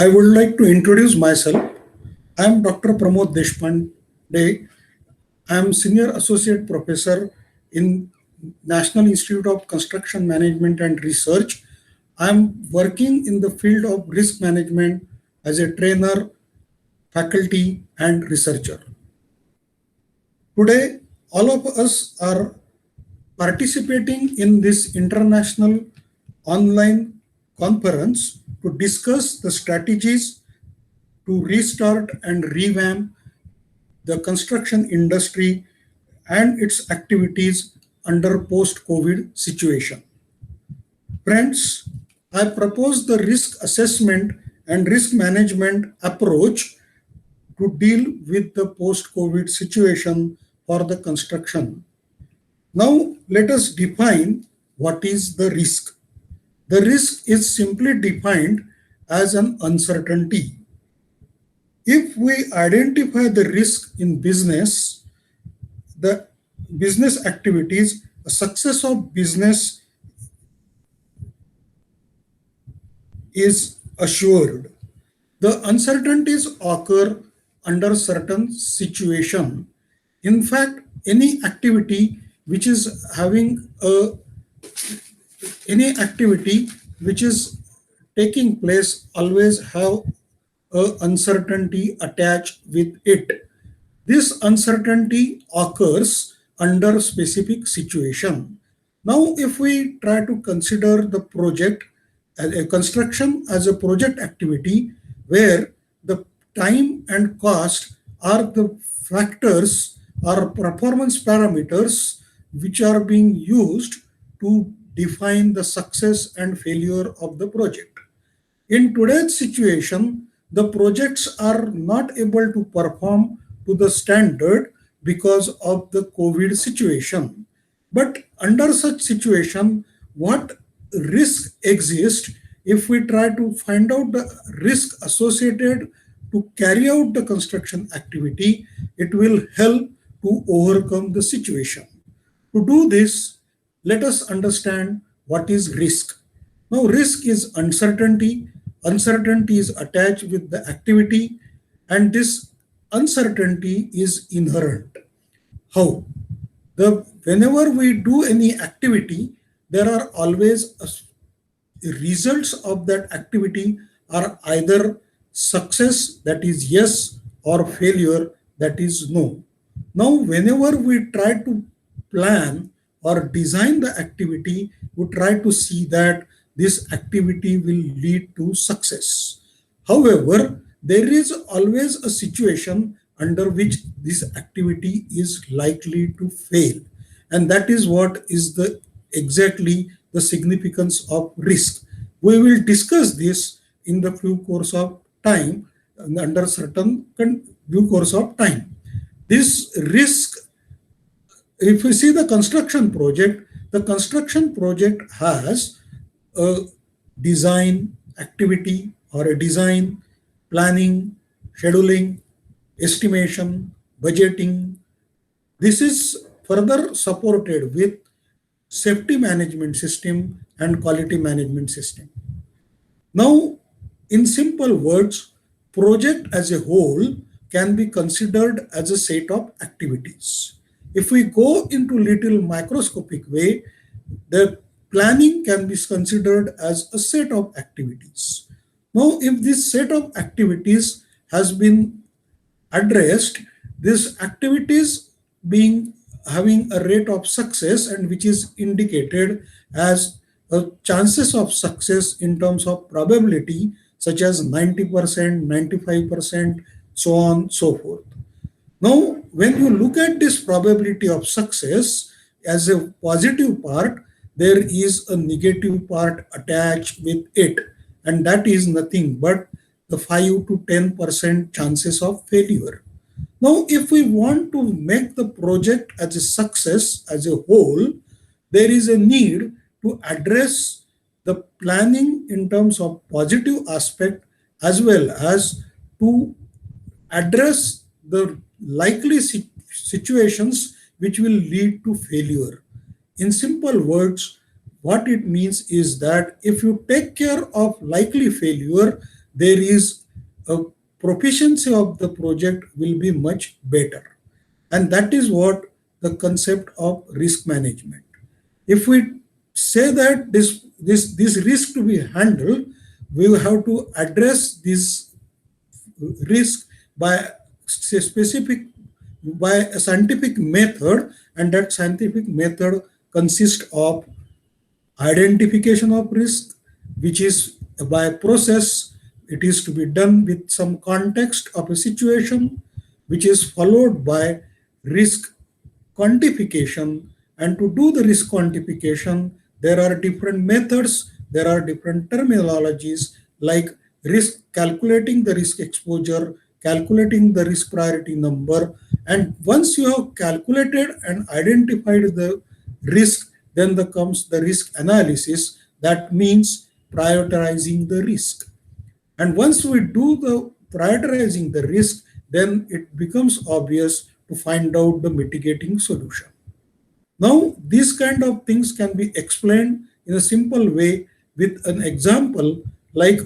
I would like to introduce myself. I am Dr. Pramod Deshpande. I am Senior Associate Professor in National Institute of Construction Management and Research. I am working in the field of risk management as a trainer, faculty, and researcher. Today, all of us are participating in this international online conference to discuss the strategies to restart and revamp the construction industry and its activities under post-COVID situation. Friends, I propose the risk assessment and risk management approach to deal with the post-COVID situation for the construction. Now, let us define what is the risk. The risk is simply defined as an uncertainty. If we identify the risk in the business activities, a success of business is assured. The uncertainties occur under certain situation. In fact, any activity which is having any activity which is taking place always have a uncertainty attached with it. This uncertainty occurs under specific situation. Now, if we try to consider the project as a construction as a project activity where the time and cost are the factors or performance parameters which are being used to define the success and failure of the project. In today's situation, the projects are not able to perform to the standard because of the COVID situation. But under such situation, what risk exists if we try to find out the risk associated to carry out the construction activity, it will help to overcome the situation. To do this, let us understand what is risk. Now, risk is uncertainty. Uncertainty is attached with the activity, and this uncertainty is inherent. How? Whenever we do any activity, there are always results of that activity are either success, that is yes, or failure, that is no. Now, whenever we try to plan or design the activity, we try to see that this activity will lead to success. However, there is always a situation under which this activity is likely to fail. And that is what is the exactly the significance of risk. We will discuss this in the due course of time, under certain due course of time. This risk, if we see the construction project has a design activity or a design, planning, scheduling, estimation, budgeting. This is further supported with safety management system and quality management system. Now, in simple words, project as a whole can be considered as a set of activities. If we go into little microscopic way, the planning can be considered as a set of activities. Now, if this set of activities has been addressed, these activities being having a rate of success and which is indicated as chances of success in terms of probability such as 90%, 95%, so on, so forth. Now, when you look at this probability of success as a positive part, there is a negative part attached with it, and that is nothing but the 5 to 10% chances of failure. Now, if we want to make the project as a success as a whole, there is a need to address the planning in terms of positive aspect as well as to address the likely situations which will lead to failure. In simple words, what it means is that if you take care of likely failure, there is a proficiency of the project will be much better. And that is what the concept of risk management. If we say that this risk to be handled, we will have to address this risk by specific by a scientific method, and that scientific method consists of identification of risk, which is by a process. It is to be done with some context of a situation, which is followed by risk quantification. And to do the risk quantification, there are different methods, there are different terminologies, like risk calculating the risk exposure, calculating the risk priority number. And once you have calculated and identified the risk, then there comes the risk analysis. That means prioritizing the risk. And once we do the prioritizing the risk, then it becomes obvious to find out the mitigating solution. Now, these kind of things can be explained in a simple way with an example, like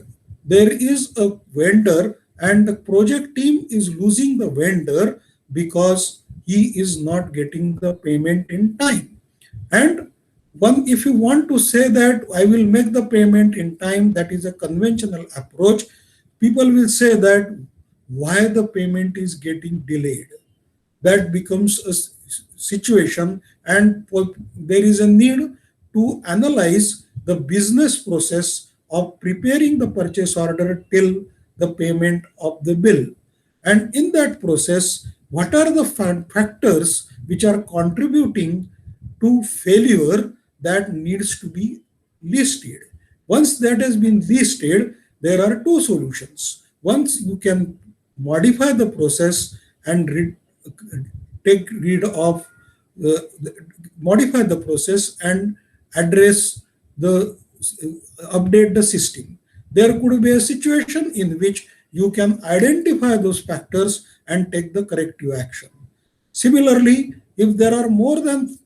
there is a vendor and the project team is losing the vendor because he is not getting the payment in time. And one, if you want to say that I will make the payment in time, that is a conventional approach. People will say that why the payment is getting delayed. That becomes a situation, and there is a need to analyze the business process of preparing the purchase order till the payment of the bill. And in that process, what are the factors which are contributing to failure that needs to be listed? Once that has been listed, there are two solutions. Once you can modify the process and take rid of modify the process and address the update the system. There could be a situation in which you can identify those factors and take the corrective action. Similarly, if there are more than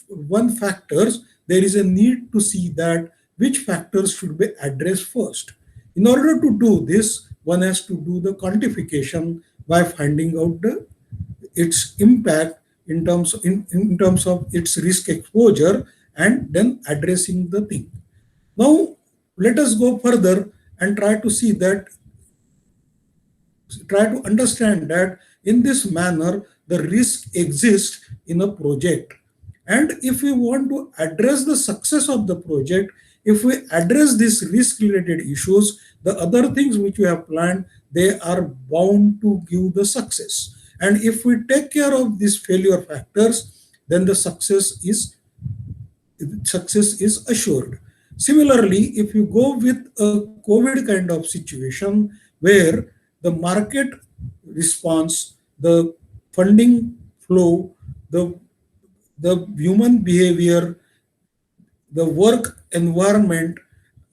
one factors, there is a need to see that which factors should be addressed first. In order to do this, one has to do the quantification by finding out its impact in terms of its risk exposure, and then addressing the thing. Now, let us go further and try to understand that in this manner the risk exists in a project. And if we want to address the success of the project, if we address these risk related issues, the other things which we have planned, they are bound to give the success. And if we take care of these failure factors, then the success is assured. Similarly, if you go with a COVID kind of situation where the market response, the funding flow, the human behavior, the work environment,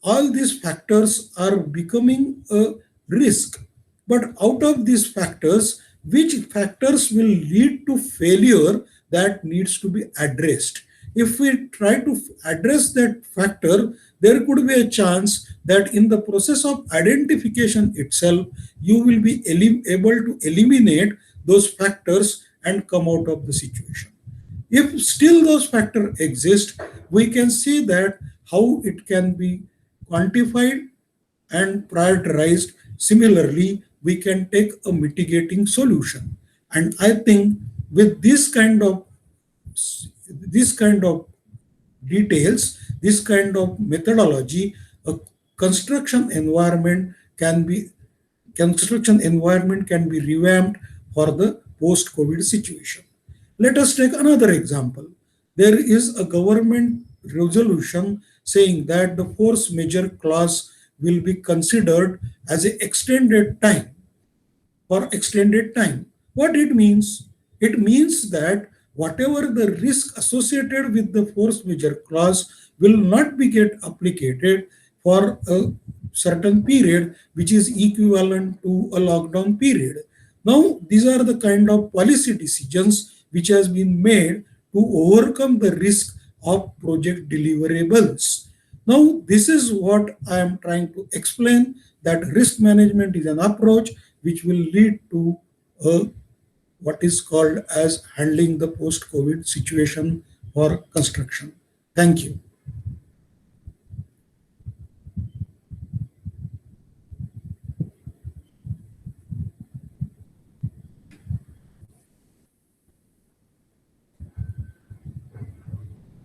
all these factors are becoming a risk. But out of these factors, which factors will lead to failure, that needs to be addressed? If we try to address that factor, there could be a chance that in the process of identification itself, you will be able to eliminate those factors and come out of the situation. If still those factors exist, we can see that how it can be quantified and prioritized. Similarly, we can take a mitigating solution. And I think with this kind of details, this kind of methodology, a construction environment can be revamped for the post-COVID situation. Let us take another example. There is a government resolution saying that the force majeure clause will be considered as an extended time for extended time. What it means? It means that whatever the risk associated with the force majeure clause will not be get applicated for a certain period which is equivalent to a lockdown period. Now, these are the kind of policy decisions which has been made to overcome the risk of project deliverables. Now, this is what I am trying to explain, that risk management is an approach which will lead to a, what is called as handling the post-COVID situation for construction. Thank you.